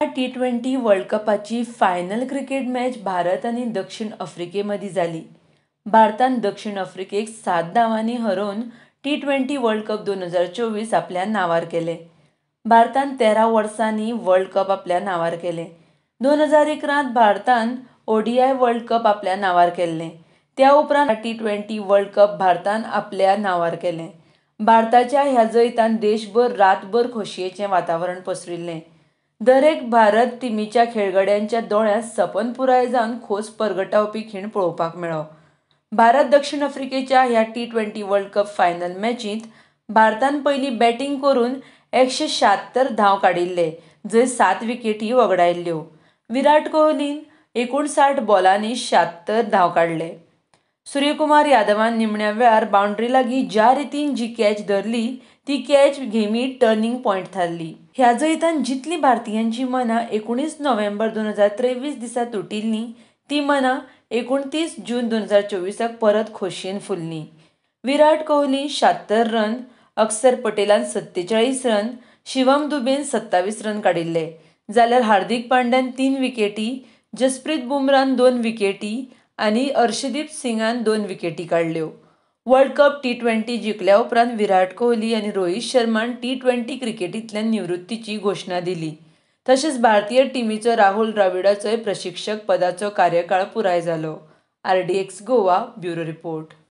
T20 world कपाची final cricket match Bharat आणि दक्षिण आफ्रिकेमध्ये झाली. भारतान दक्षिण आफ्रिकेक 7 धावांनी हरोवन T20 वर्ल्ड कप 2024 आपल्या नावार केले. भारतान 13 वर्सांनी वर्ल्ड कप आपल्या नावार केले. 2011 भारतान ODI वर्ल्ड कप आपल्या नावार केल्ले. त्या उपरांत T20 वर्ल्ड कप भारतान आपल्या नावार केले. भारताच्या ह्या जैतान देशभर रातभर खोशयेचें वातावरण पसरिल्लें. दरेक भारत टीमीच्या खेळगड्यांच्या दोळ्यांत सपन पुराय जावन खोस परगटावपी खीण पळोवपाक मेळ्ळो. भारत दक्षिण आफ्रिकेच्या ह्या T20 वर्ल्ड कप फायनल मॅचींत भारतान पयलीं बॅटिंग करून 176 धांव काडिल्ले, जंय 7 विकेटी वगडायल्ल्यो. विराट कोहलीन 59 बॉलांनी 76 धांव काडले. सूर्यकुमार यादवान निमण्या वेळार बाउंड्री लागीं ज्या रितीन जी कॅच धरली ती कॅच गेमींत टर्निंग पॉयंट थारली. ह्या जैतान जितलीं भारतीयांची मनां 19 नोव्हेंबर 2023 दिसा तुटिल्लीं तीं मनां 29 जून 2024 परत खोशयेन फुल्लीं. विराट कोहलीन 76 रन, अक्षर पटेलान 47 रन, शिवम दुबेन 27 रन काडिल्ले, जाल्यार हार्दिक पांड्यान 3 विकेटी, जसप्रीत बुमरान 2 विकेटी आनी अर्शदीप सिंगान 2 विकेटी काडल्यो. वर्ल्ड कप T20 जिखल्या उपरांत विराट कोहली आनी रोहित शर्मान T20 क्रिकेटींतल्यान निवृत्तीची घोशणा दिली. तशेंच भारतीय टीमीचो राहुल द्रविडाचोय प्रशिक्षक पदाचो कार्यकाळ पुराय जालो. RDX Goa bureau report.